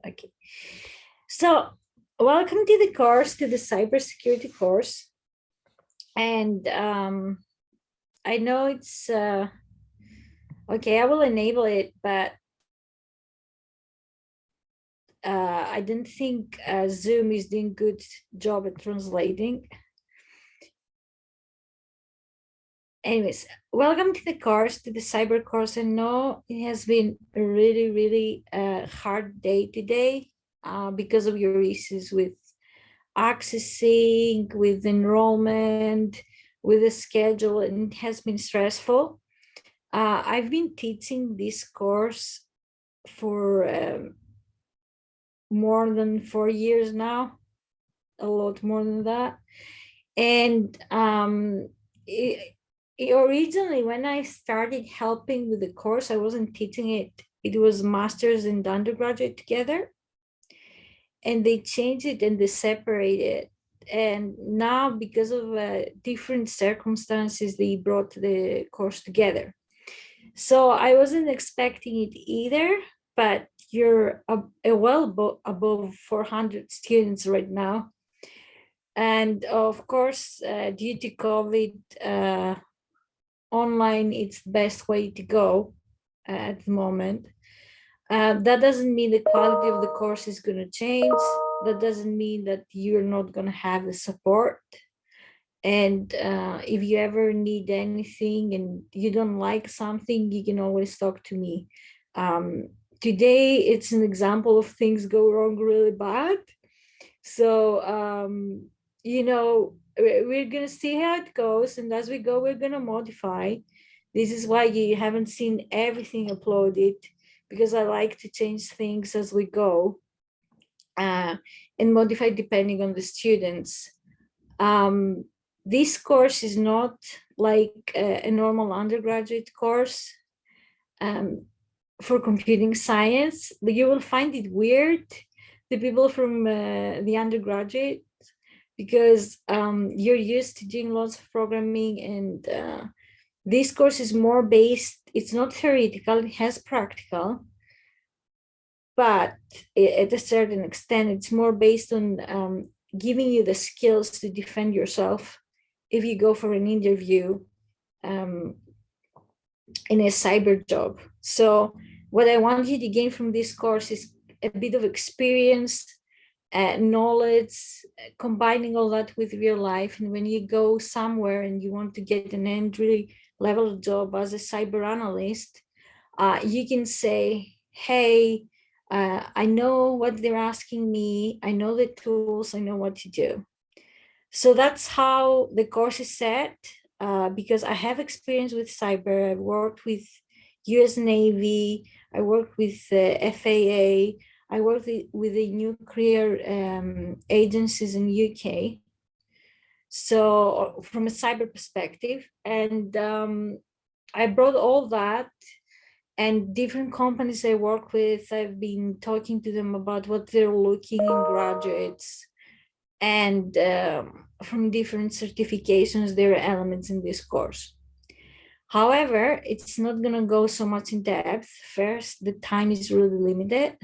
Okay. So welcome to the course, to the cybersecurity course. And I know it's, okay, I will enable it, but I didn't think Zoom is doing good job at translating. Anyways, welcome to the course, to the cyber course. I know it has been a really, really hard day today because of your issues with accessing, with enrollment, with the schedule, and it has been stressful. I've been teaching this course for more than 4 years now, a lot more than that. And originally, when I started helping with the course, I wasn't teaching it. It was master's and undergraduate together. And they changed it and they separated. And now, because of different circumstances, they brought the course together. So I wasn't expecting it either, but you're well above 400 students right now. And of course, due to COVID, online, it's the best way to go at the moment. That doesn't mean the quality of the course is going to change. That doesn't mean that you're not going to have the support. And if you ever need anything and you don't like something, you can always talk to me. Today, it's an example of things go wrong really bad. So, we're going to see how it goes. And as we go, we're going to modify. This is why you haven't seen everything uploaded, because I like to change things as we go and modify depending on the students. This course is not like a normal undergraduate course for computing science. You will find it weird, the people from the undergraduate, because you're used to doing lots of programming, and this course is more based, it's not theoretical, it has practical, but at a certain extent, it's more based on giving you the skills to defend yourself if you go for an interview in a cyber job. So what I want you to gain from this course is a bit of experience, knowledge, combining all that with real life. And when you go somewhere and you want to get an entry level job as a cyber analyst, you can say, hey, I know what they're asking me. I know the tools. I know what to do. So that's how the course is set, because I have experience with cyber. I've worked with US Navy. I worked with FAA. I worked with the nuclear agencies in UK. So from a cyber perspective, and I brought all that, and different companies I work with, I've been talking to them about what they're looking in graduates, and from different certifications, there are elements in this course. However, it's not going to go so much in depth. First, the time is really limited,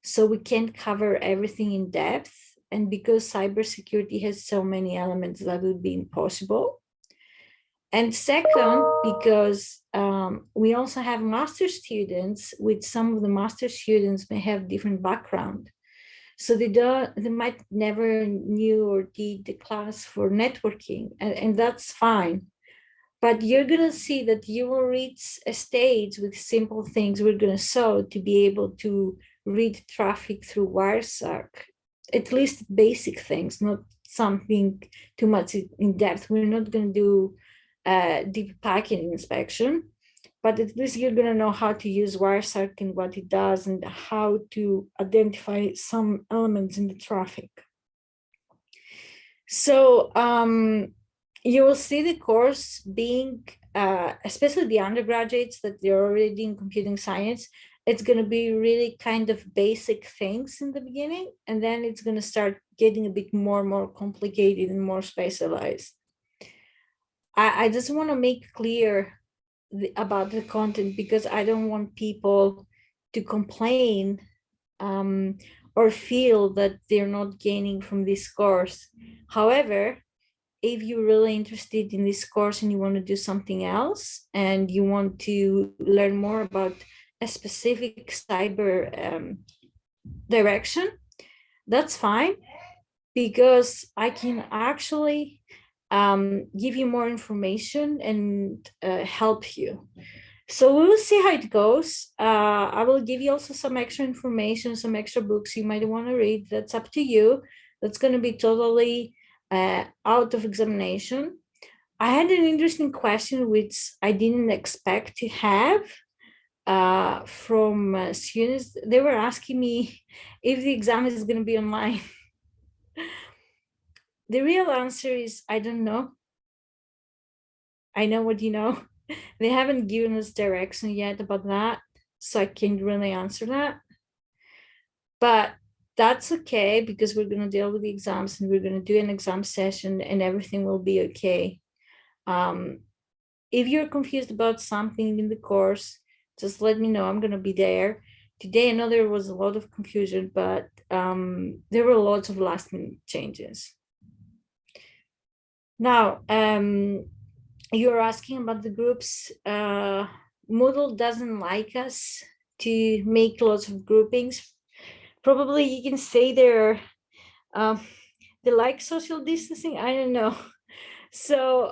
so we can't cover everything in depth. And because cybersecurity has so many elements, that would be impossible. And second, because we also have master students, which some of the master students may have different background. So they might never knew or did the class for networking, and that's fine. But you're going to see that you will reach a stage with simple things we're going to show to be able to read traffic through Wireshark, at least basic things, not something too much in depth. We're not going to do deep packet inspection, but at least you're going to know how to use Wireshark and what it does and how to identify some elements in the traffic. So you will see the course being, especially the undergraduates that they're already in computing science, it's going to be really kind of basic things in the beginning, and then it's going to start getting a bit more complicated and more specialized. I just want to make clear about the content, because I don't want people to complain or feel that they're not gaining from this course. However, if you're really interested in this course and you want to do something else and you want to learn more about a specific cyber direction, that's fine, because I can actually give you more information and help you. So we will see how it goes. I will give you also some extra information, some extra books you might want to read. That's up to you. That's going to be totally out of examination. I had an interesting question which I didn't expect to have from students. They were asking me if the exam is going to be online. The real answer is I don't know. I know what you know. They haven't given us direction yet about that, so I can't really answer that. But that's okay, because we're going to deal with the exams and we're going to do an exam session and everything will be okay. If you're confused about something in the course, just let me know. I'm going to be there. Today, I know there was a lot of confusion, but there were lots of last minute changes. Now, you're asking about the groups. Moodle doesn't like us to make lots of groupings. Probably you can say they like social distancing. I don't know. So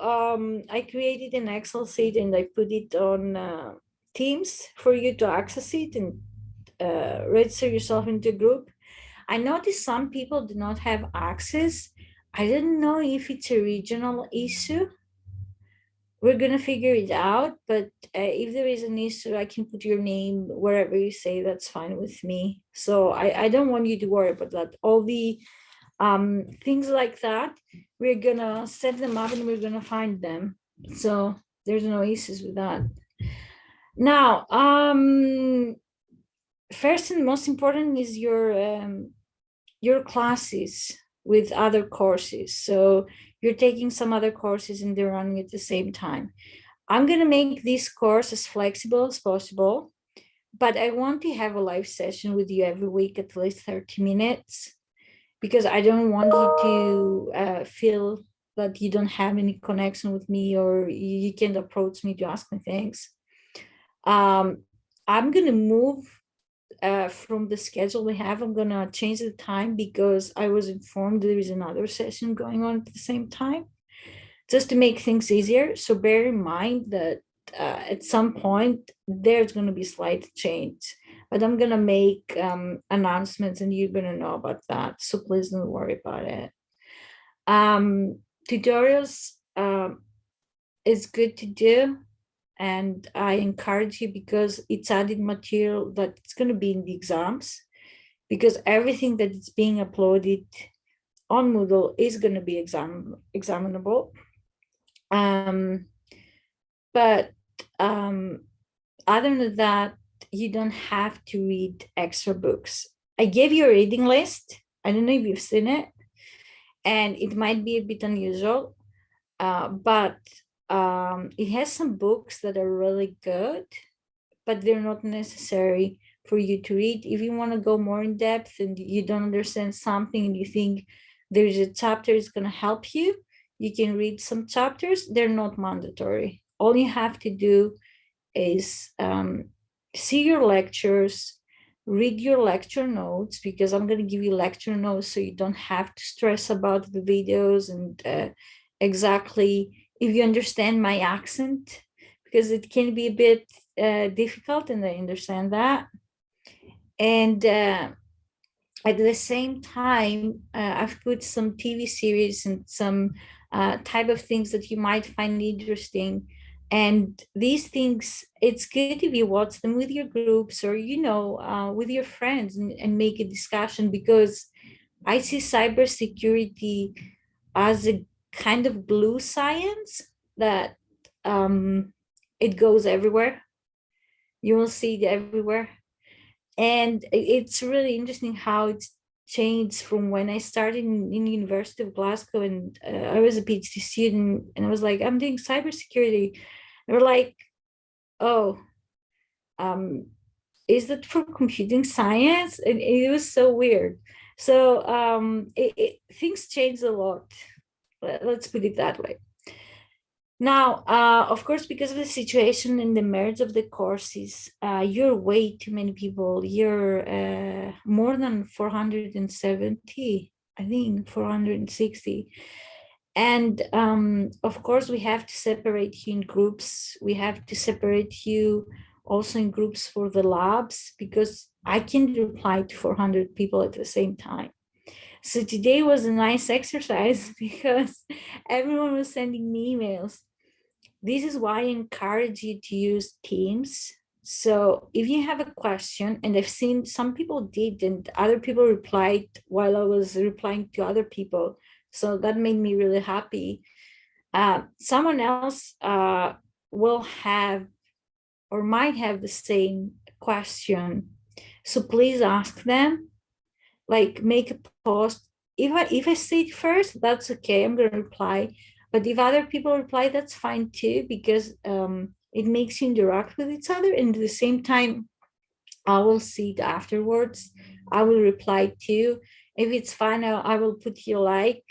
I created an Excel sheet and I put it on Teams for you to access it and register yourself into a group. I noticed some people do not have access. I didn't know if it's a regional issue. We're gonna figure it out, but if there is an issue, I can put your name wherever you say. That's fine with me. So I don't want you to worry about that. All the things like that, we're gonna set them up and we're gonna find them. So there's no issues with that. Now, first and most important is your classes with other courses. So you're taking some other courses and they're running at the same time. I'm going to make this course as flexible as possible, but I want to have a live session with you every week, at least 30 minutes, because I don't want you to feel that you don't have any connection with me or you can't approach me to ask me things. I'm going to move from the schedule we have. I'm going to change the time because I was informed there is another session going on at the same time, just to make things easier. So bear in mind that at some point there's going to be slight change, but I'm going to make announcements and you're going to know about that. So please don't worry about it. Tutorials is good to do, and I encourage you because it's added material that it's going to be in the exams, because everything that is being uploaded on Moodle is going to be examinable. But other than that, you don't have to read extra books. I gave you a reading list. I don't know if you've seen it, and it might be a bit unusual, but it has some books that are really good, but they're not necessary for you to read. If you want to go more in depth and you don't understand something and you think there's a chapter is going to help you, you can read some chapters. They're not mandatory. All you have to do is see your lectures, read your lecture notes, because I'm going to give you lecture notes so you don't have to stress about the videos and exactly if you understand my accent, because it can be a bit difficult, and I understand that. And at the same time, I've put some TV series and some type of things that you might find interesting. And these things, it's good if you watch them with your groups or, with your friends and make a discussion, because I see cybersecurity as a kind of blue science that it goes everywhere. You will see it everywhere. And it's really interesting how it's changed from when I started in University of Glasgow, and I was a PhD student, and I was like, I'm doing cybersecurity. They were like, oh, is that for computing science? And it was so weird. So things changed a lot. Let's put it that way. Now, of course, because of the situation and the merits of the courses, you're way too many people. You're more than 470, I think 460. And of course, we have to separate you in groups. We have to separate you also in groups for the labs, because I can't reply to 400 people at the same time. So today was a nice exercise because everyone was sending me emails. This is why I encourage you to use Teams. So if you have a question, and I've seen some people did, and other people replied while I was replying to other people. So that made me really happy. Someone else will have or might have the same question. So please ask them, like make a post. If I say it first, that's okay, I'm going to reply. But if other people reply, that's fine too, because it makes you interact with each other. And at the same time, I will see it afterwards. I will reply too. If it's fine, I will put you like.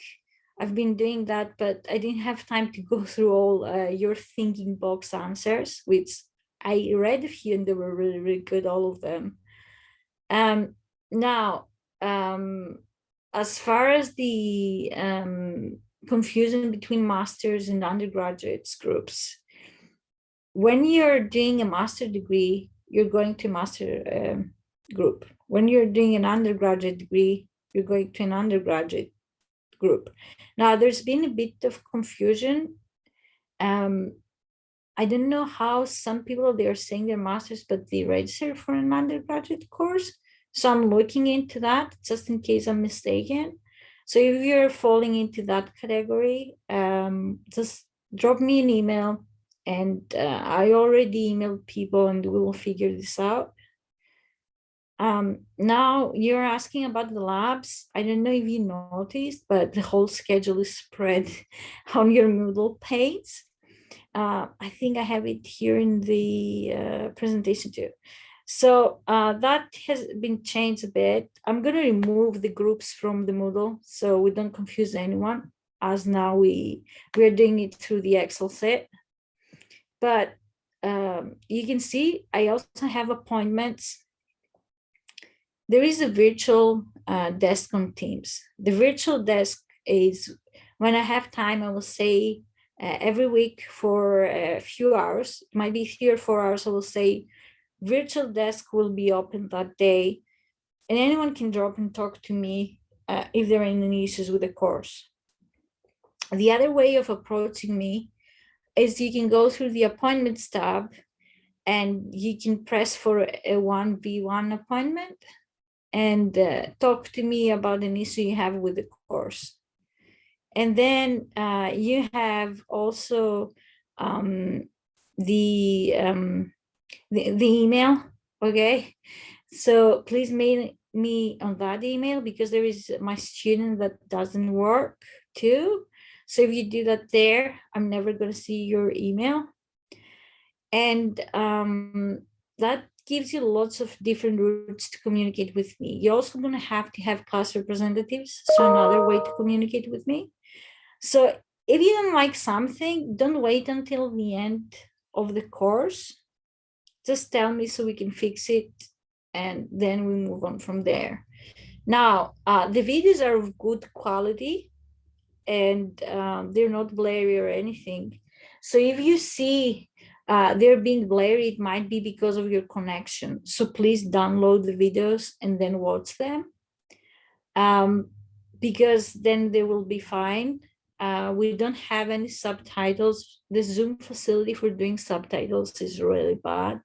I've been doing that, but I didn't have time to go through all your thinking box answers, which I read a few and they were really, really good, all of them. Now, as far as the confusion between masters and undergraduates groups, when you're doing a master degree, you're going to master group. When you're doing an undergraduate degree, you're going to an undergraduate group. Now, there's been a bit of confusion. I don't know how some people, they're saying they're masters, but they register for an undergraduate course. So I'm looking into that just in case I'm mistaken. So if you're falling into that category, just drop me an email, and I already emailed people and we will figure this out. Now you're asking about the labs. I don't know if you noticed, but the whole schedule is spread on your Moodle page. I think I have it here in the presentation too. So that has been changed a bit. I'm going to remove the groups from the Moodle so we don't confuse anyone, as now we are doing it through the Excel set. But you can see I also have appointments. There is a virtual desk on Teams. The virtual desk is when I have time, I will say every week for a few hours, it might be 3 or 4 hours, I will say virtual desk will be open that day, and anyone can drop and talk to me if there are any issues with the course. The other way of approaching me is you can go through the appointments tab and you can press for a 1v1 appointment and talk to me about an issue you have with the course. And then you have also the email, okay? So please mail me on that email, because there is my student that doesn't work too. So if you do that there, I'm never going to see your email. And that gives you lots of different routes to communicate with me. You're also going to have class representatives, so another way to communicate with me. So if you don't like something, don't wait until the end of the course. Just tell me so we can fix it, and then we move on from there. Now, the videos are of good quality, and they're not blurry or anything. So if you see they're being blurry, it might be because of your connection. So please download the videos and then watch them, because then they will be fine. We don't have any subtitles. The Zoom facility for doing subtitles is really bad.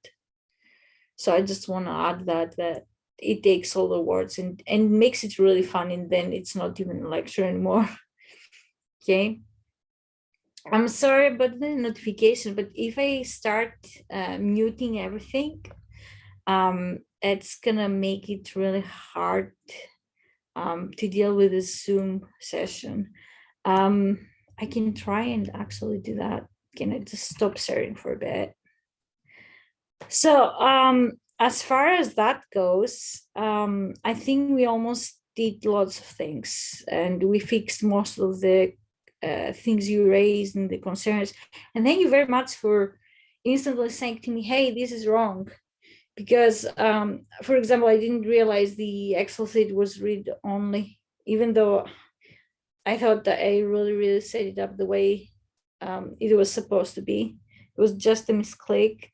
So I just want to add that it takes all the words and makes it really fun, and then it's not even a lecture anymore. Okay. I'm sorry about the notification, but if I start muting everything, it's gonna make it really hard to deal with a Zoom session. I can try and actually do that. Can I just stop sharing for a bit? So as far as that goes, I think we almost did lots of things, and we fixed most of the things you raised and the concerns. And thank you very much for instantly saying to me, hey, this is wrong. Because, for example, I didn't realize the Excel sheet was read only, even though I thought that I really set it up the way it was supposed to be. It was just a misclick.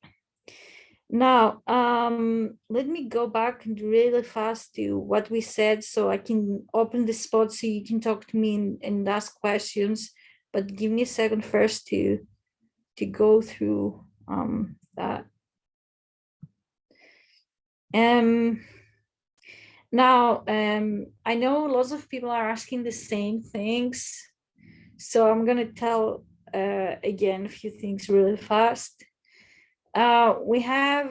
Now, let me go back really fast to what we said so I can open the spot so you can talk to me and ask questions. But give me a second first to go through that. Now, I know lots of people are asking the same things, so I'm going to tell again a few things really fast. We have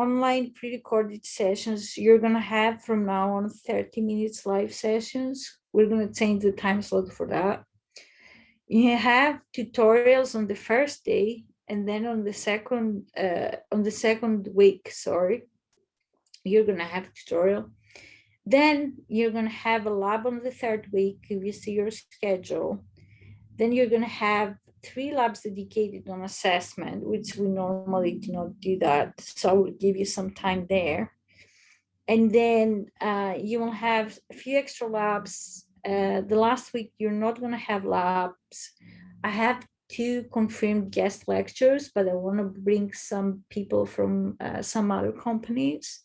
online pre-recorded sessions. You're going to have from now on 30 minutes live sessions. We're going to change the time slot for that. You have tutorials on the first day, and then on the second week, sorry, you're going to have a tutorial. Then you're going to have a lab on the third week if you see your schedule. Then you're going to have 3 labs dedicated on assessment, which we normally do not do that. So I will give you some time there. And then you will have a few extra labs. The last week, you're not going to have labs. I have 2 confirmed guest lectures, but I want to bring some people from some other companies.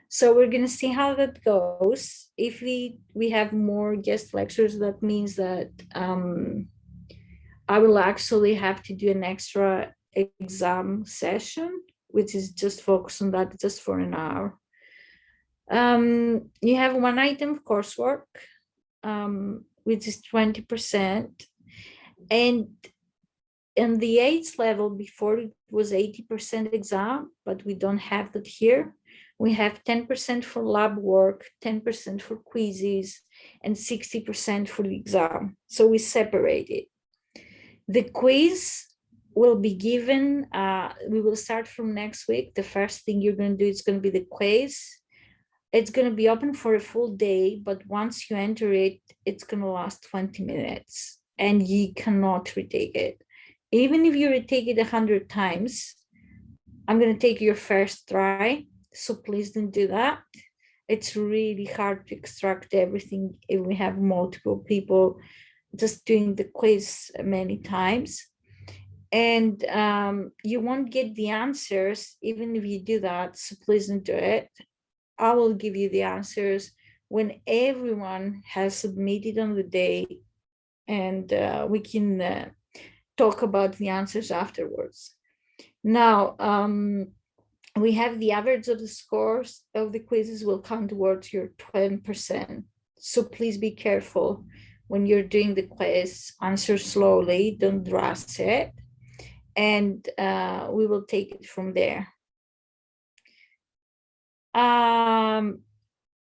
So we're going to see how that goes. If we have more guest lectures, that means that I will actually have to do an extra exam session, which is just focus on that just for an hour. You have 1 item of coursework, which is 20%. And in the AIDS level, before it was 80% exam, but we don't have that here. We have 10% for lab work, 10% for quizzes, and 60% for the exam. So we separate it. The quiz will be given, we will start from next week. The first thing you're going to do is going to be the quiz. It's going to be open for a full day, but once you enter it, it's going to last 20 minutes and you cannot retake it. Even if you retake it 100 times, I'm going to take your first try. So please don't do that. It's really hard to extract everything if we have multiple people just doing the quiz many times. And you won't get the answers even if you do that. So please don't do it. I will give you the answers when everyone has submitted on the day, and we can talk about the answers afterwards. Now, we have the average of the scores of the quizzes will count towards your 20%. So please be careful when you're doing the quiz, answer slowly, don't rush it, and we will take it from there.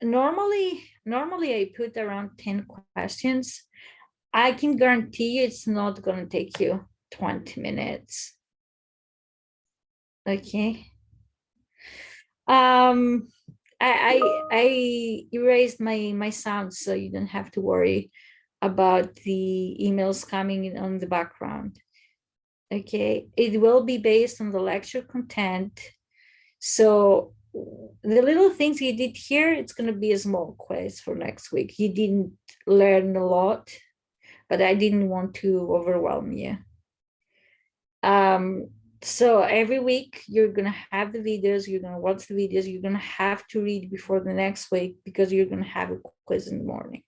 Normally I put around 10 questions. I can guarantee you it's not going to take you 20 minutes. Okay. I erased my sound, so you don't have to worry about the emails coming in on the background. Okay, it will be based on the lecture content. So the little things you did here, it's going to be a small quiz for next week. You didn't learn a lot, but I didn't want to overwhelm you. So every week you're going to have the videos, you're going to watch the videos, you're going to have to read before the next week because you're going to have a quiz in the morning.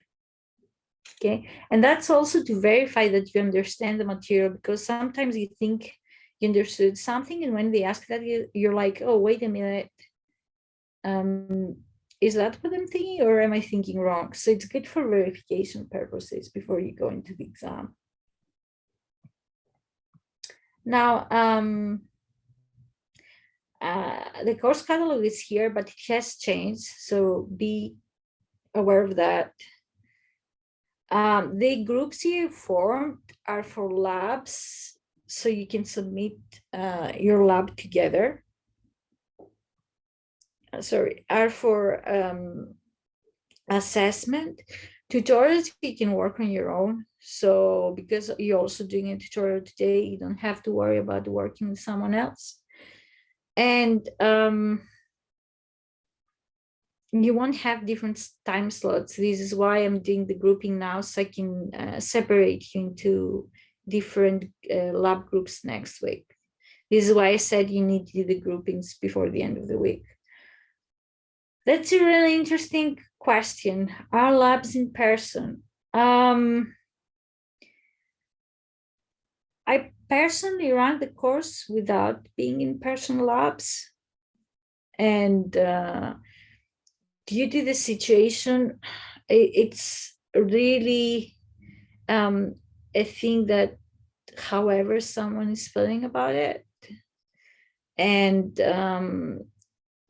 Okay, and that's also to verify that you understand the material, because sometimes you think you understood something, and when they ask that, you're like, oh, wait a minute. Is that what I'm thinking, or am I thinking wrong? So it's good for verification purposes before you go into the exam. Now, the course catalog is here, but it has changed, so be aware of that. The groups you formed are for labs, so you can submit your lab together. sorry, are for assessment. Tutorials you can work on your own. So because you're also doing a tutorial today, you don't have to worry about working with someone else. And you won't have different time slots. This is why I'm doing the grouping now, so I can separate you into different lab groups next week. This is why I said you need to do the groupings before the end of the week. That's a really interesting question. Are labs in person? I personally ran the course without being in person labs. And due to the situation, it's really a thing that however someone is feeling about it. And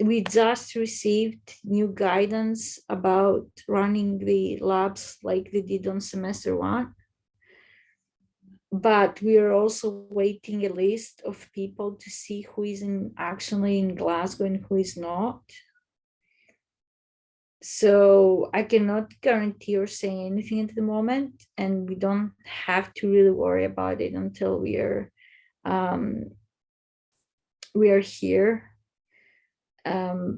we just received new guidance about running the labs like they did on semester 1. But we are also waiting a list of people to see who is actually in Glasgow and who is not. So I cannot guarantee or say anything at the moment, and we don't have to really worry about it until we are here,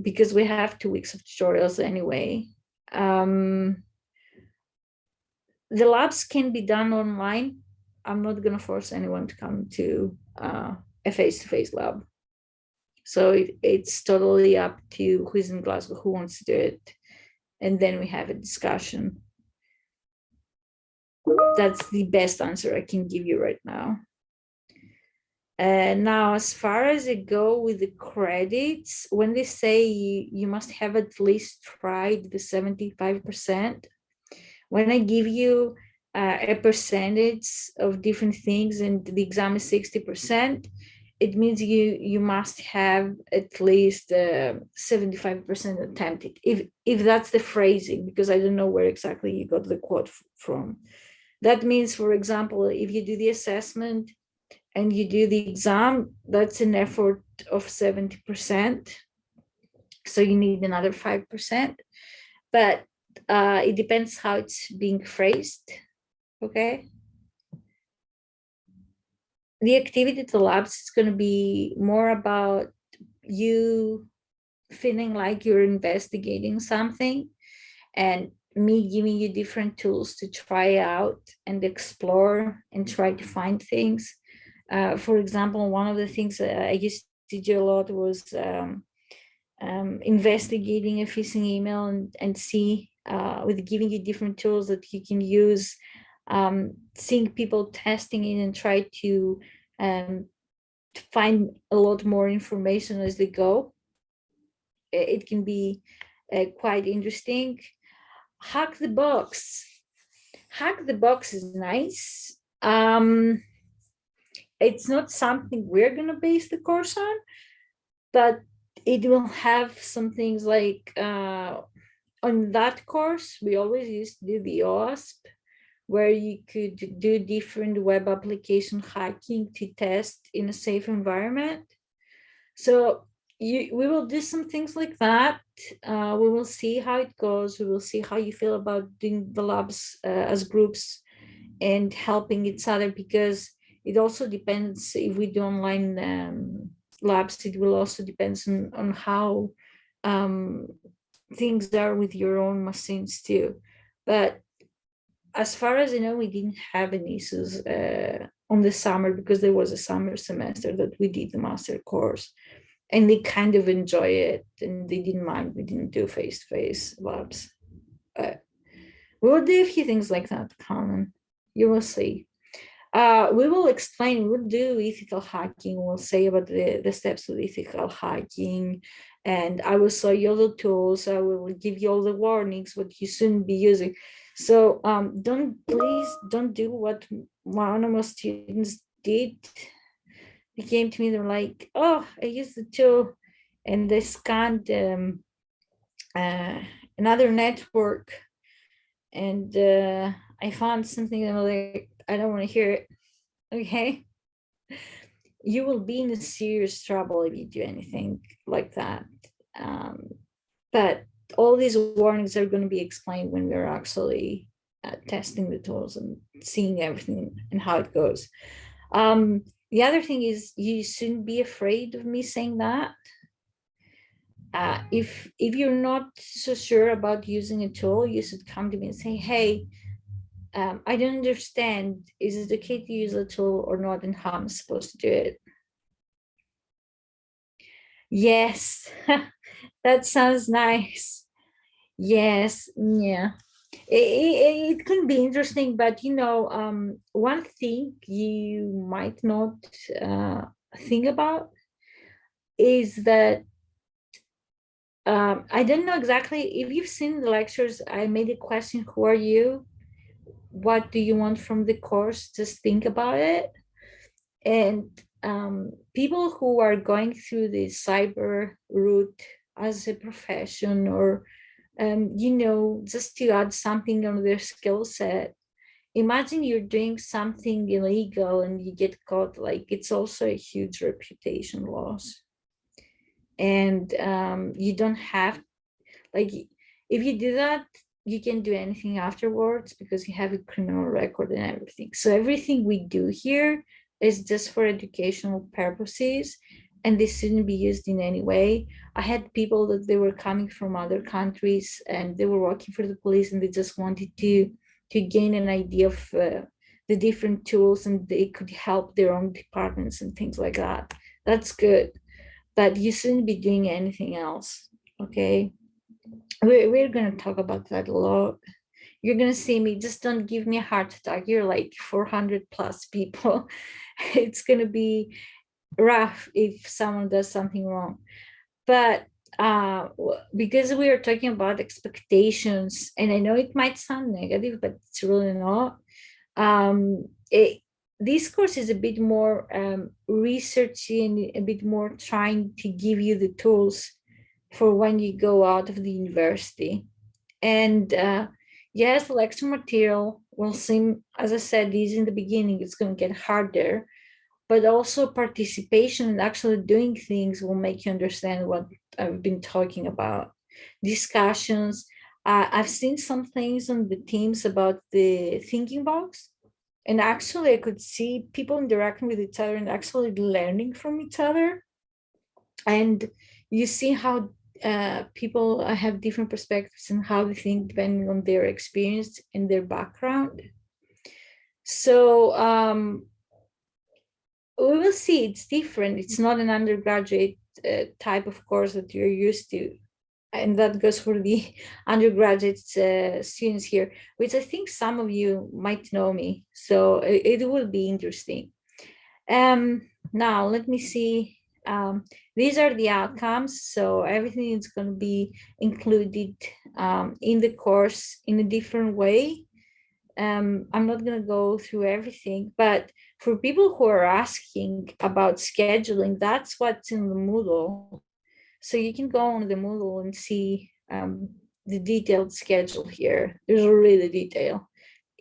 because we have 2 weeks of tutorials anyway. The labs can be done online. I'm not going to force anyone to come to a face-to-face lab. So it's totally up to who's in Glasgow, who wants to do it. And then we have a discussion. That's the best answer I can give you right now. Now, as far as it go with the credits, when they say you must have at least tried the 75%, when I give you a percentage of different things and the exam is 60%, it means you must have at least 75% attempted, if that's the phrasing, because I don't know where exactly you got the quote from. That means, for example, if you do the assessment and you do the exam, that's an effort of 70%. So you need another 5%. But it depends how it's being phrased, okay? The activity at the labs is going to be more about you feeling like you're investigating something, and me giving you different tools to try out and explore and try to find things. For example, one of the things I used to do a lot was investigating a phishing email and see with giving you different tools that you can use, seeing people testing it and try to find a lot more information as they go. It can be quite interesting. Hack the box. Hack the box is nice. It's not something we're going to base the course on, but it will have some things like on that course, we always used to do the OASP, where you could do different web application hacking to test in a safe environment. So we will do some things like that. We will see how it goes. We will see how you feel about doing the labs as groups and helping each other, because it also depends if we do online labs. It will also depend on how things are with your own machines too. But as far as I know, we didn't have any issues on the summer, because there was a summer semester that we did the master course, and they kind of enjoy it and they didn't mind. We didn't do face-to-face labs. We will do a few things like that, Carmen. You will see. We will explain, we'll do ethical hacking. We'll say about the steps of ethical hacking. And I will show you all the tools. I will give you all the warnings, what you shouldn't be using. So please don't do what one of my students did. They came to me, they're like, oh, I used the tool and they scanned another network, and I found something, and I'm like, I don't want to hear it. Okay, you will be in serious trouble if you do anything like that. But all these warnings are going to be explained when we're actually testing the tools and seeing everything and how it goes. The other thing is, you shouldn't be afraid of me saying that. If you're not so sure about using a tool, you should come to me and say, hey, I don't understand. Is it okay to use a tool or not, and how I'm supposed to do it? Yes, that sounds nice. Yes, yeah. It can be interesting, but one thing you might not think about is that I don't know exactly if you've seen the lectures. I made a question: who are you? What do you want from the course? Just think about it. And people who are going through the cyber route as a profession, or just to add something on their skill set, imagine you're doing something illegal and you get caught. Like, it's also a huge reputation loss. And you don't have, like, if you do that, you can do anything afterwards because you have a criminal record and everything. So everything we do here is just for educational purposes, and this shouldn't be used in any way. I had people that they were coming from other countries and they were working for the police, and they just wanted to gain an idea of the different tools, and they could help their own departments and things like that. That's good, but you shouldn't be doing anything else. Okay, we're going to talk about that a lot. You're going to see me. Just don't give me a heart attack. You're like 400 plus people. It's going to be rough if someone does something wrong. But because we are talking about expectations, and I know it might sound negative, but it's really not. This course is a bit more researchy and a bit more trying to give you the tools for when you go out of the university. And yes, the lecture material will seem, as I said, easy in the beginning. It's going to get harder, but also participation and actually doing things will make you understand what I've been talking about. Discussions. I've seen some things on the teams about the thinking box. And actually, I could see people interacting with each other and actually learning from each other. And you see how people have different perspectives and how they think depending on their experience and their background. So we will see. It's different. It's not an undergraduate type of course that you're used to. And that goes for the undergraduate students here, which I think some of you might know me. So it will be interesting. Now, let me see. These are the outcomes. So everything is going to be included in the course in a different way. I'm not going to go through everything, but for people who are asking about scheduling, that's what's in the Moodle. So you can go on the Moodle and see the detailed schedule here. There's really detail,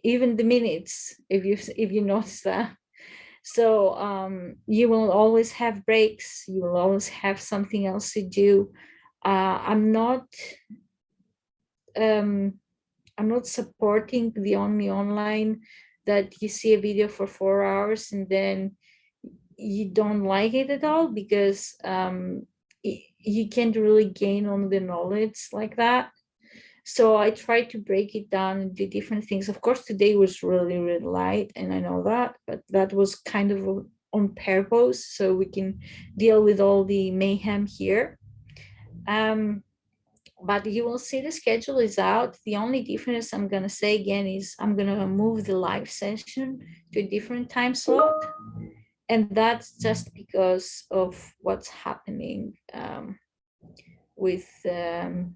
even the minutes, if you notice that. So you will always have breaks. You will always have something else to do. I'm not supporting the only online that you see a video for 4 hours and then you don't like it at all, because you can't really gain on the knowledge like that. So I try to break it down into different things. Of course, today was really, really light, and I know that, but that was kind of on purpose, so we can deal with all the mayhem here. But you will see the schedule is out. The only difference I'm going to say again is I'm going to move the live session to a different time slot. And that's just because of what's happening with the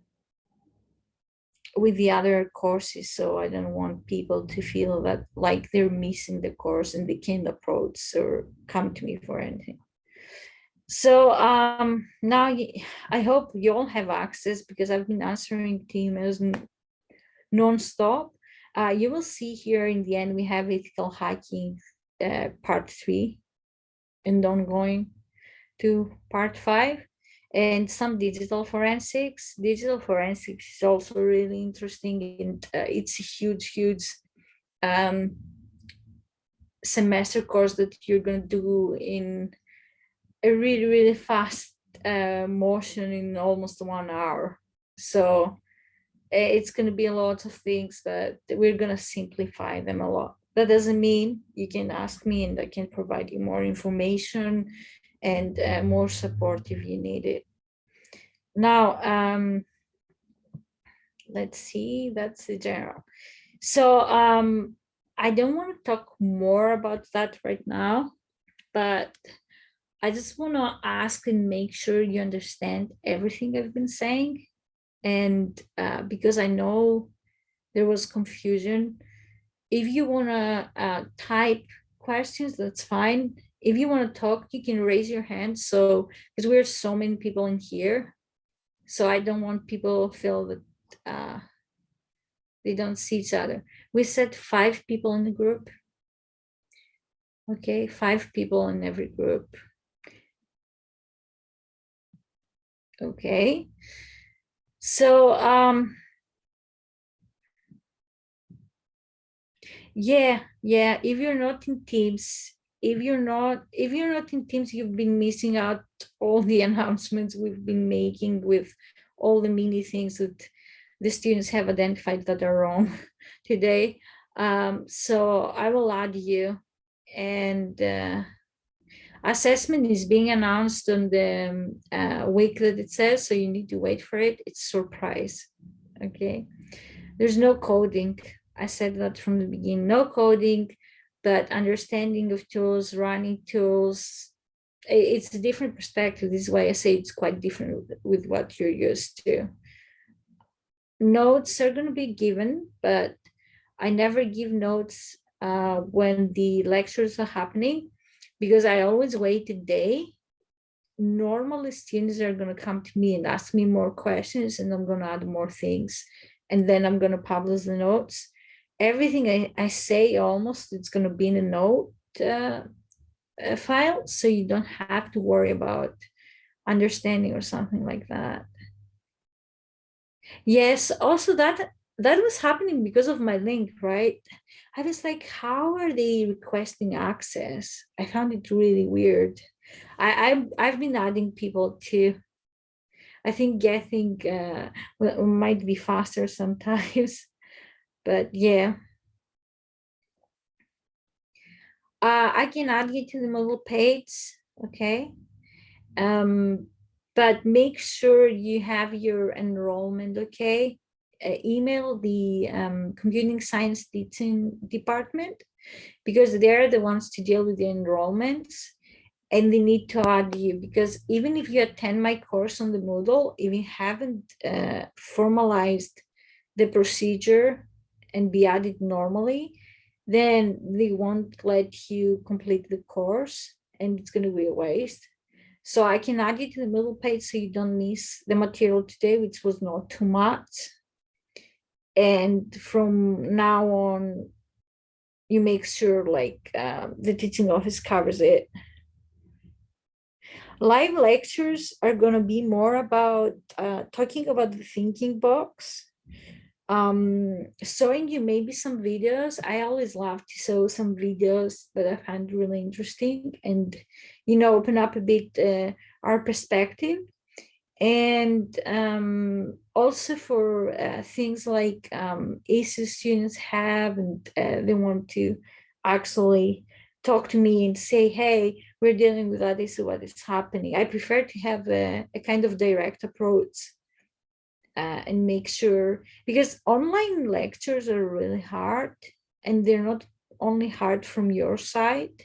other courses. So I don't want people to feel that like they're missing the course and they can't approach or come to me for anything. So now I hope you all have access, because I've been answering emails non-stop. You will see here in the end we have ethical hacking part 3 and ongoing to part 5. and some digital forensics. Digital forensics is also really interesting, and it's a huge um, semester course that you're going to do in a really fast motion in almost 1 hour. So it's going to be a lot of things, but we're going to simplify them a lot. That doesn't mean you can ask me and I can provide you more information and more support if you need it. Now, let's see, that's the general. So I don't want to talk more about that right now, but I just want to ask and make sure you understand everything I've been saying. And because I know there was confusion, if you want to type questions, that's fine. If you want to talk, you can raise your hand. So, because we're so many people in here, so I don't want people to feel that they don't see each other. We said 5 people in the group. Okay, 5 people in every group. Okay. So yeah, if you're not in Teams, if you're not in Teams, you've been missing out all the announcements we've been making with all the mini things that the students have identified that are wrong today. So I will add you, and assessment is being announced on the week that it says, so you need to wait for it. It's a surprise. Okay, there's no coding. I said that from the beginning, no coding, but understanding of tools, running tools. It's a different perspective. This is why I say it's quite different with what you're used to. Notes are going to be given, but I never give notes when the lectures are happening, because I always wait a day. Normally, students are going to come to me and ask me more questions, and I'm going to add more things, and then I'm going to publish the notes. Everything I say, almost, it's going to be in a note file, so you don't have to worry about understanding or something like that. Yes, also that was happening because of my link, right? I was like, how are they requesting access? I found it really weird. I've been adding people too. I think getting might be faster sometimes, but yeah. I can add you to the Moodle page, okay? But make sure you have your enrollment, okay? Email the computing science teaching department, because they're the ones to deal with the enrollments, and they need to add you, because even if you attend my course on the Moodle, if you haven't formalized the procedure and be added normally, then they won't let you complete the course, and it's going to be a waste. So I can add you to the Moodle page so you don't miss the material today, which was not too much. And from now on, you make sure like the teaching office covers it. Live lectures are going to be more about talking about the thinking box, showing you maybe some videos. I always love to show some videos that I find really interesting, and open up a bit our perspective. And also for things like issues students have, and they want to actually talk to me and say, hey, we're dealing with that issue, what is happening. I prefer to have a kind of direct approach and make sure, because online lectures are really hard, and they're not only hard from your side,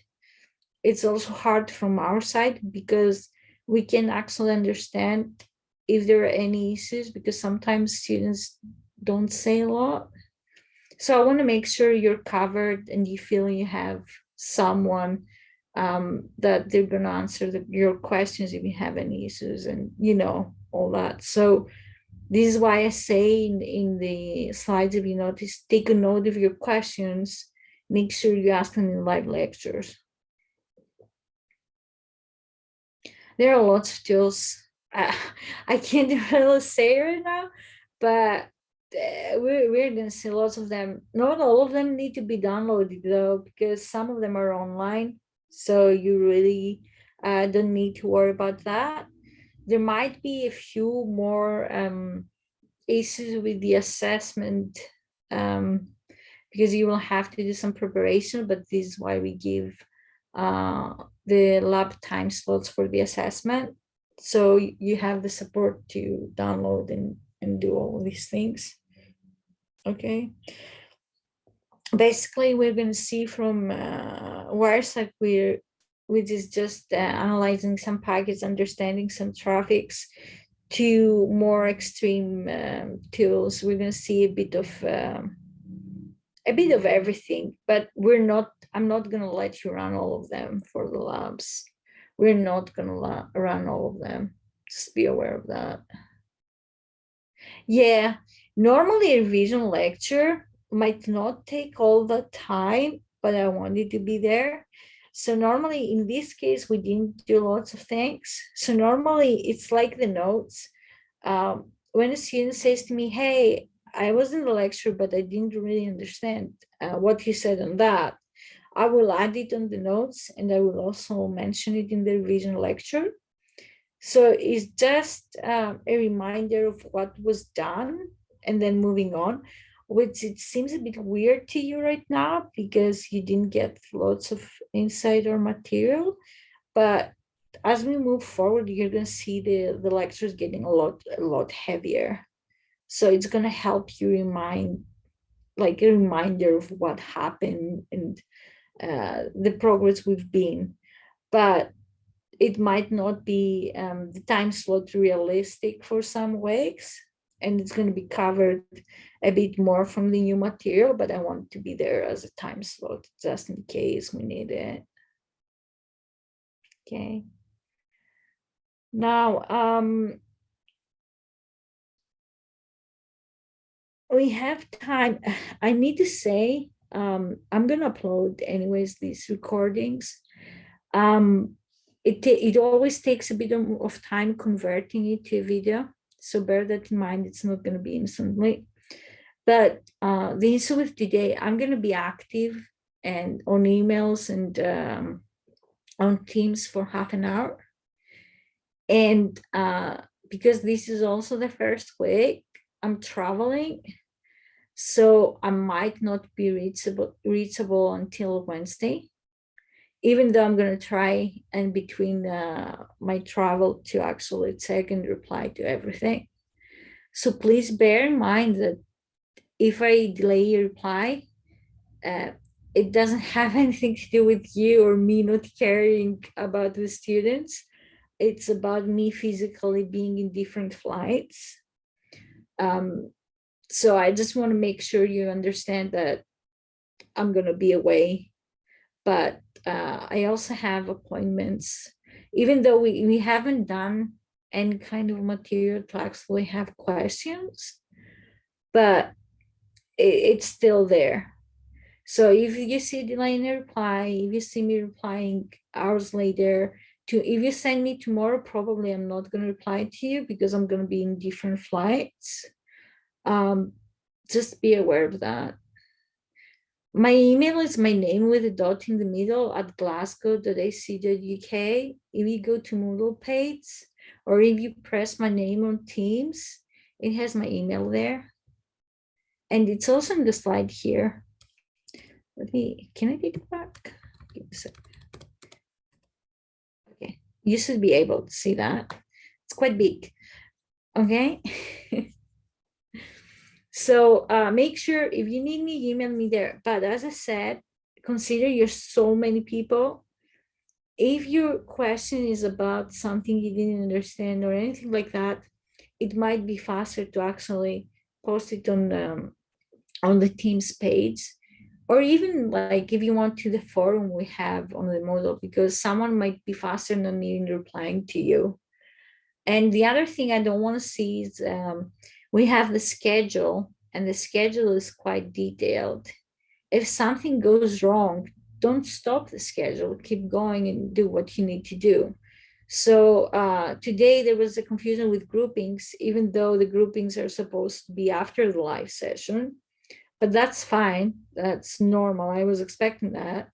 it's also hard from our side, because we can actually understand if there are any issues, because sometimes students don't say a lot. So I want to make sure you're covered and you feel you have someone that they're going to answer your questions if you have any issues, and all that. So this is why I say in the slides, if you notice, take a note of your questions, make sure you ask them in live lectures. There are lots of tools. I, I can't really say right now, but we're going to see lots of them. Not all of them need to be downloaded though, because some of them are online. So you really don't need to worry about that. There might be a few more issues with the assessment, um, because you will have to do some preparation, but this is why we give the lab time slots for the assessment. So you have the support to download and do all of these things. Okay. Basically, we're going to see from Wireshark, which is just analyzing some packets, understanding some traffics, to more extreme tools. We're going to see a bit of everything, but I'm not going to let you run all of them for the labs. We're not going to run all of them. Just be aware of that. Yeah, normally a revision lecture might not take all the time, but I wanted to be there. So normally in this case, we didn't do lots of things. So normally it's like the notes. When a student says to me, hey, I was in the lecture, but I didn't really understand what you said on that, I will add it on the notes, and I will also mention it in the revision lecture. So it's just a reminder of what was done and then moving on, which it seems a bit weird to you right now because you didn't get lots of insight or material. But as we move forward, you're going to see the lectures getting a lot heavier. So it's going to help you like a reminder of what happened and the progress we've been. But it might not be the time slot realistic for some weeks, and it's going to be covered a bit more from the new material, but I want to be there as a time slot just in case we need it. Okay. Now, we have time. I need to say, I'm going to upload anyways these recordings. It always takes a bit of time converting it to a video, so bear that in mind. It's not going to be instantly. But the issue with today, I'm going to be active and on emails and on Teams for half an hour. And because this is also the first week, I'm traveling, so I might not be reachable until Wednesday, even though I'm going to try in between my travel to actually check and reply to everything. So please bear in mind that if I delay a reply, uh, it doesn't have anything to do with you or me not caring about the students. It's about me physically being in different flights. So I just want to make sure you understand that I'm going to be away. But I also have appointments, even though we haven't done any kind of material to actually have questions, but it's still there. So if you see delay in a reply, if you see me replying hours later, if you send me tomorrow, probably I'm not going to reply to you because I'm going to be in different flights. Just be aware of that. My email is my name with a dot in the middle at glasgow.ac.uk. If you go to Moodle page, or if you press my name on Teams, it has my email there. And it's also in the slide here. Can I take it back? Okay, you should be able to see that. It's quite big, okay? So make sure if you need me, email me there. But as I said, consider you're so many people. If your question is about something you didn't understand or anything like that, it might be faster to actually post it on the Teams page, or even like if you want to the forum we have on the Moodle, because someone might be faster than me in replying to you. And the other thing I don't want to see is we have the schedule, and the schedule is quite detailed. If something goes wrong, don't stop the schedule, keep going and do what you need to do. So today there was a confusion with groupings, even though the groupings are supposed to be after the live session, but that's fine. That's normal. I was expecting that.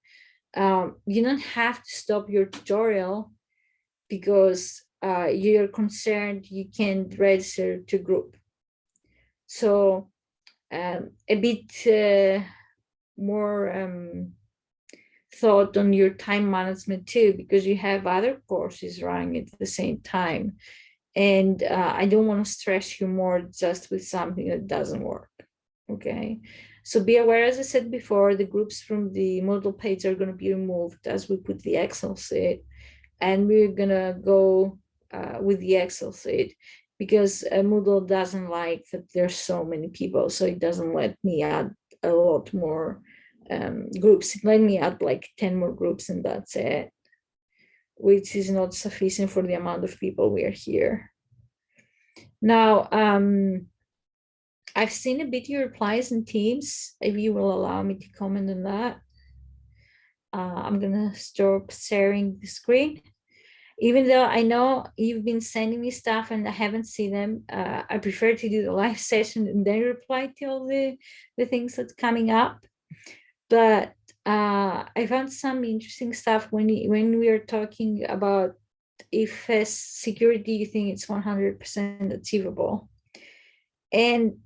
You don't have to stop your tutorial because you're concerned you can't register to group. So a bit more thought on your time management too, because you have other courses running at the same time. And I don't want to stress you more just with something that doesn't work. Okay. So be aware, as I said before, the groups from the Moodle page are going to be removed as we put the Excel sheet. And we're going to go with the Excel sheet because Moodle doesn't like that there's so many people. So it doesn't let me add a lot more groups. It let me add like 10 more groups and that's it, which is not sufficient for the amount of people we are here. Now, I've seen a bit your replies in Teams. If you will allow me to comment on that, I'm gonna stop sharing the screen. Even though I know you've been sending me stuff and I haven't seen them, I prefer to do the live session and then reply to all the things that's coming up. But I found some interesting stuff when we are talking about if security you think it's 100% achievable. And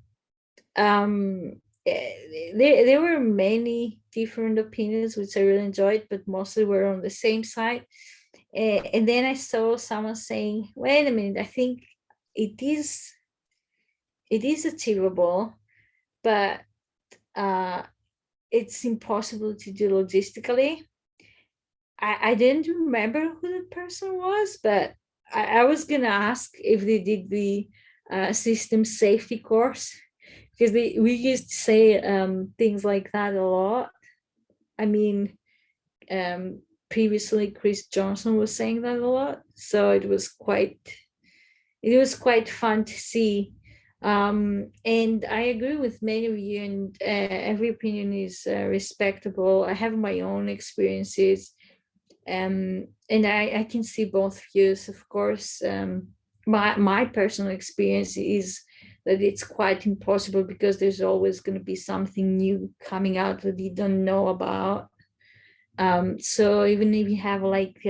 there were many different opinions, which I really enjoyed, but mostly were on the same side. And then I saw someone saying, wait a minute, I think it is achievable, but it's impossible to do logistically. I didn't remember who the person was, but I was gonna ask if they did the system safety course, because we used to say things like that a lot. I mean, previously Chris Johnson was saying that a lot, so it was quite fun to see. And I agree with many of you, and every opinion is respectable. I have my own experiences, and I can see both views. Of course, my personal experience is that it's quite impossible because there's always going to be something new coming out that you don't know about. So even if you have like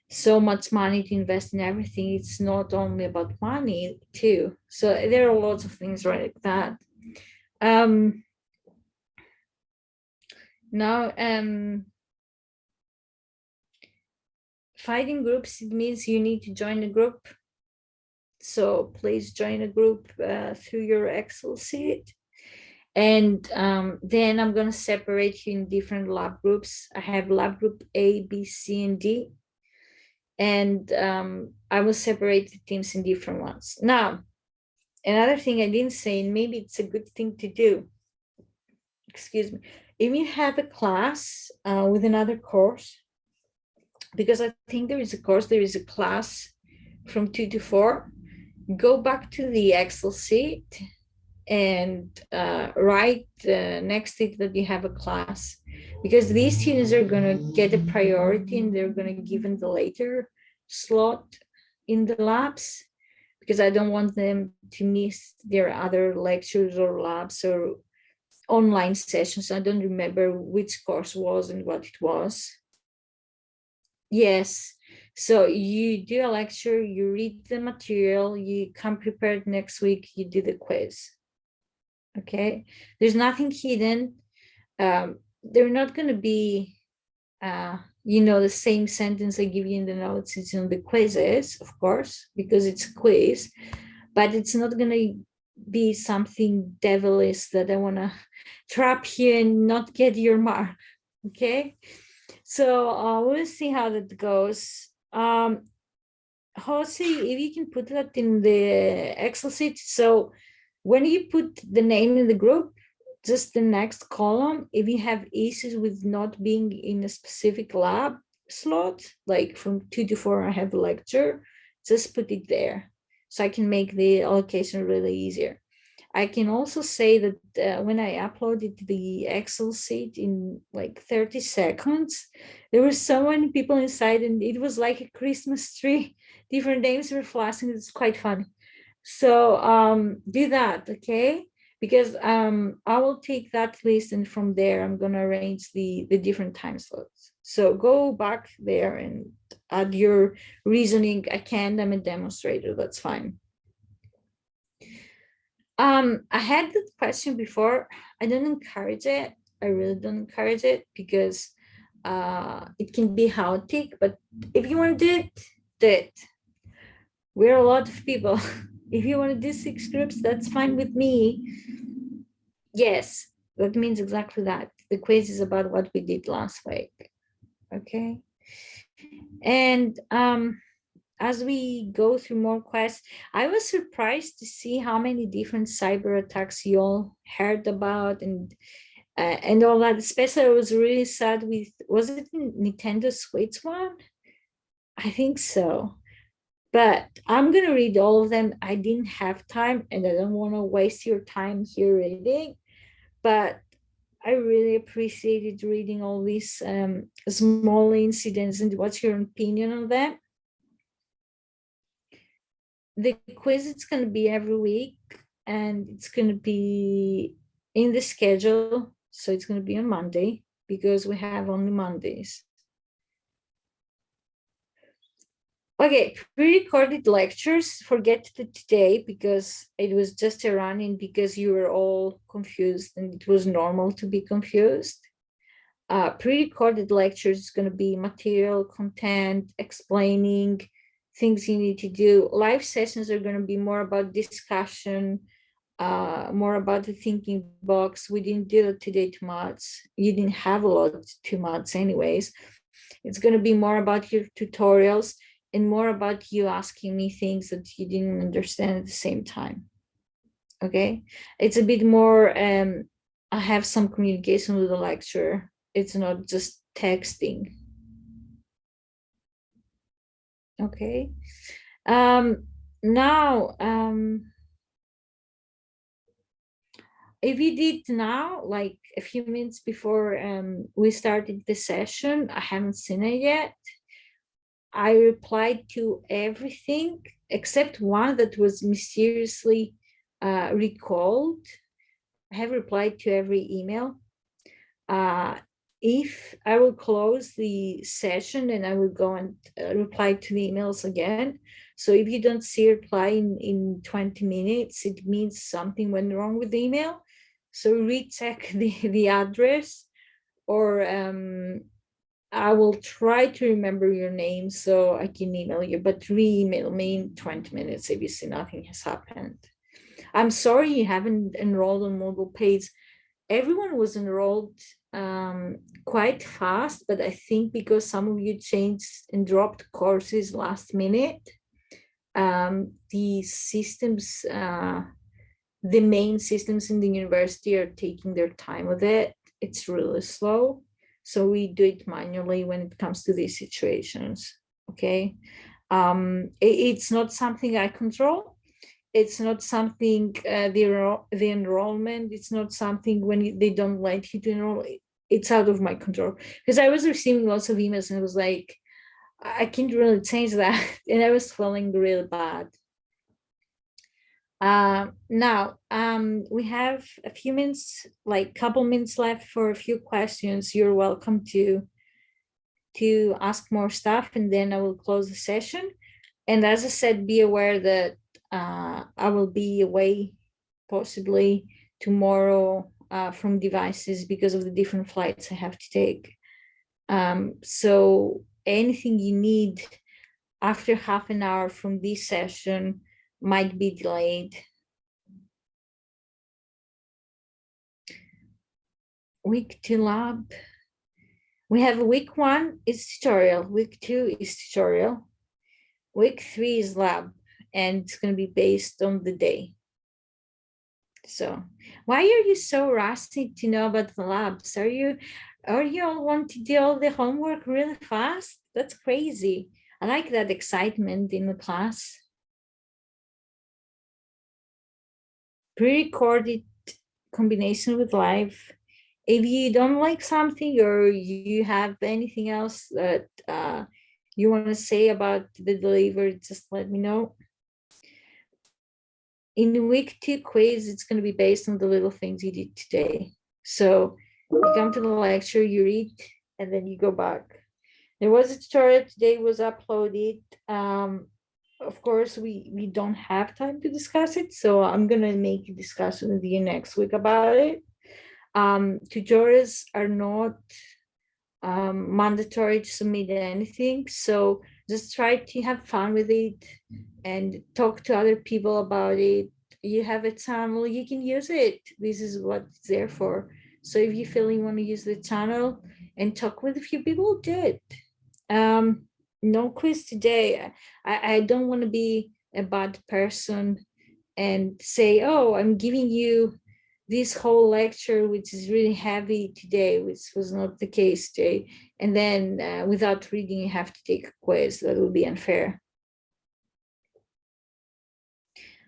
so much money to invest in everything, it's not only about money too. So there are lots of things like that. Now, fighting groups, it means you need to join a group. So please join a group through your Excel sheet. And then I'm going to separate you in different lab groups. I have lab group A, B, C, and D. And I will separate the teams in different ones. Now, another thing I didn't say, and maybe it's a good thing to do, excuse me, if you have a class with another course, because I think there is a class from 2 to 4, go back to the Excel sheet and write next to it that you have a class, because these students are going to get a priority and they're going to give them the later slot in the labs, because I don't want them to miss their other lectures or labs or online sessions. I don't remember which course was and what it was. Yes. So you do a lecture, you read the material, you come prepared next week, you do the quiz. Okay. There's nothing hidden. They're not going to be, the same sentence I give you in the notes. It's in the quizzes, of course, because it's a quiz, but it's not going to be something devilish that I want to trap you and not get your mark. Okay. So we'll see how that goes. Jose, if you can put that in the Excel sheet. So when you put the name in the group, just the next column, if you have issues with not being in a specific lab slot, like from 2 to 4, I have a lecture, just put it there so I can make the allocation really easier. I can also say that when I uploaded the Excel sheet in like 30 seconds, there were so many people inside, and it was like a Christmas tree. Different names were flashing. It's quite funny. So do that, okay? Because I will take that list, and from there I'm gonna arrange the different time slots. So go back there and add your reasoning. I can't, I'm a demonstrator, that's fine. I had that question before. I don't encourage it. I really don't encourage it because it can be chaotic. But if you want to do it. We're a lot of people. If you want to do 6 groups, that's fine with me. Yes, that means exactly that. The quiz is about what we did last week. Okay. And as we go through more quests, I was surprised to see how many different cyber attacks you all heard about and all that. Especially, I was really sad with, was it Nintendo Switch one? I think so. But I'm going to read all of them. I didn't have time and I don't want to waste your time here reading, but I really appreciated reading all these small incidents. And what's your opinion on them? The quiz, it's going to be every week and it's going to be in the schedule. So it's going to be on Monday because we have only Mondays. Okay, pre-recorded lectures, forget the today because it was just a run-in because you were all confused and it was normal to be confused. Pre-recorded lectures is going to be material, content, explaining things you need to do. Live sessions are going to be more about discussion, more about the thinking box. We didn't do it today too much. You didn't have a lot too much anyways. It's going to be more about your tutorials and more about you asking me things that you didn't understand at the same time. Okay, it's a bit more I have some communication with the lecturer. It's not just texting. Okay. Now if you did now, like a few minutes before we started the session, I haven't seen it yet. I replied to everything except one that was mysteriously recalled. I have replied to every email. If I will close the session and I will go and reply to the emails again. So if you don't see a reply in 20 minutes, it means something went wrong with the email. So recheck the address, or I will try to remember your name so I can email you, but re-email me in 20 minutes if you see nothing has happened. I'm sorry you haven't enrolled on Moodle Page. Everyone was enrolled quite fast, but I think because some of you changed and dropped courses last minute, the systems, the main systems in the university are taking their time with it. It's really slow. So we do it manually when it comes to these situations, okay? It's not something I control. It's not something, the enrollment, it's not something when they don't let you to enroll, it's out of my control. Because I was receiving lots of emails and it was like, I can't really change that. And I was feeling really bad. Now, we have a few minutes, like couple minutes left for a few questions. You're welcome to ask more stuff and then I will close the session. And as I said, be aware that I will be away possibly tomorrow from devices because of the different flights I have to take. So anything you need after half an hour from this session might be delayed. Week 2 lab. We have week 1 is tutorial, week 2 is tutorial, week 3 is lab, and it's going to be based on the day. So why are you so rusty to know about the labs? Are you all want to do all the homework really fast? That's crazy. I like that excitement in the class. pre-recorded combination with live. If you don't like something or you have anything else that you want to say about the delivery, just let me know. In week 2 quiz, it's going to be based on the little things you did today. So you come to the lecture, you read, and then you go back. There was a tutorial today, was uploaded. Of course, we don't have time to discuss it, so I'm going to make a discussion with you next week about it. Tutorials are not mandatory to submit anything, so just try to have fun with it and talk to other people about it. You have a channel, you can use it. This is what it's there for. So if you feel you want to use the channel and talk with a few people, do it. No quiz today. I don't want to be a bad person and say, oh, I'm giving you this whole lecture, which is really heavy today, which was not the case today. And then without reading, you have to take a quiz. That would be unfair.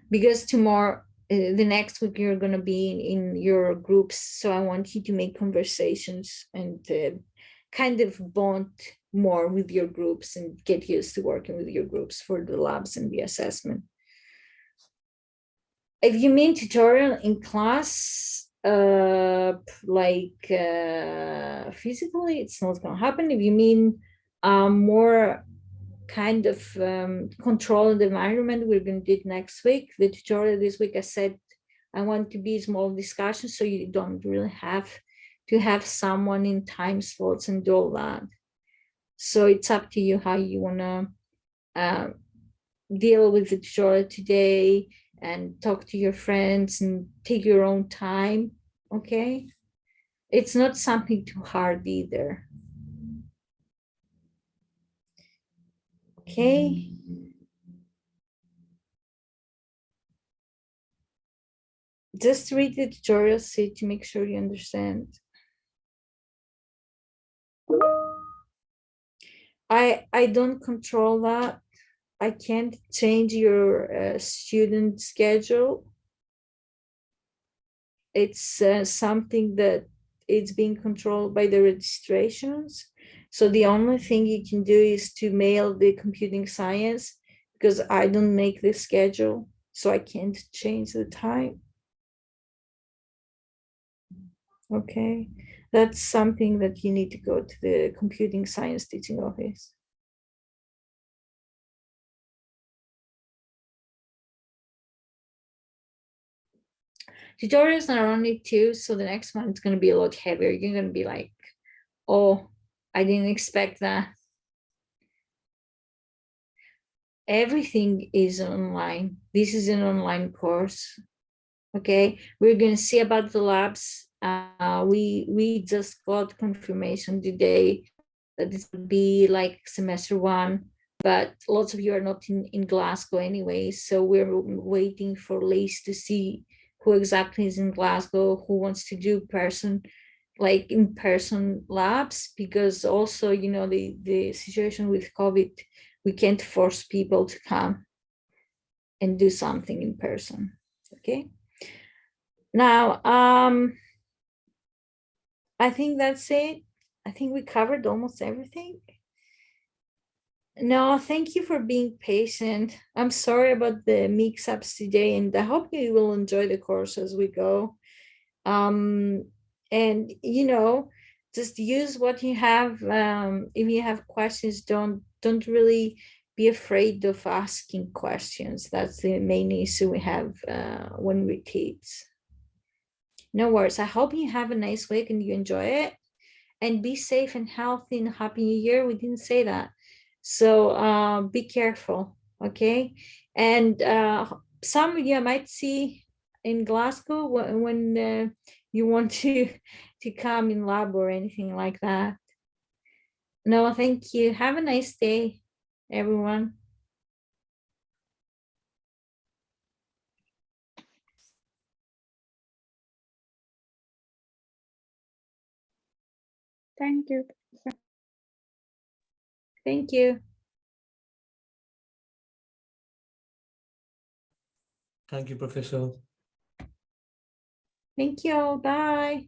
Because tomorrow, the next week, you're going to be in your groups. So I want you to make conversations and kind of bond more with your groups and get used to working with your groups for the labs and the assessment. If you mean tutorial in class, physically, it's not going to happen. If you mean more kind of controlled environment, we're going to do it next week. The tutorial this week, I said, I want to be small discussion, so you don't really have to have someone in time slots and do all that. So it's up to you how you want to deal with the tutorial today and talk to your friends and take your own time, okay? It's not something too hard either. Okay. Just read the tutorial, see to make sure you understand. I don't control that. I can't change your student schedule. It's something that it's being controlled by the registrations. So the only thing you can do is to mail the computing science, because I don't make the schedule, so I can't change the time. Okay, that's something that you need to go to the computing science teaching office. Tutorials are only 2, so the next one is going to be a lot heavier. You're going to be like, oh, I didn't expect that. Everything is online. This is an online course. Okay, we're going to see about the labs. We just got confirmation today that this will be like semester 1, but lots of you are not in Glasgow anyway, so we're waiting for Liz to see who exactly is in Glasgow, who wants to do in-person labs, because also, you know, the situation with COVID, we can't force people to come and do something in person. Okay. Now, I think that's it. I think we covered almost everything. No, thank you for being patient. I'm sorry about the mix-ups today, and I hope you will enjoy the course as we go. And you know, just use what you have. If you have questions, don't really be afraid of asking questions. That's the main issue we have when we teach. No worries. I hope you have a nice week and you enjoy it, and be safe and healthy and happy new year. We didn't say that. So be careful, okay? And some of you I might see in Glasgow when you want to come in lab or anything like that. No, thank you. Have a nice day, everyone. Thank you. Thank you. Thank you, Professor. Thank you. Bye.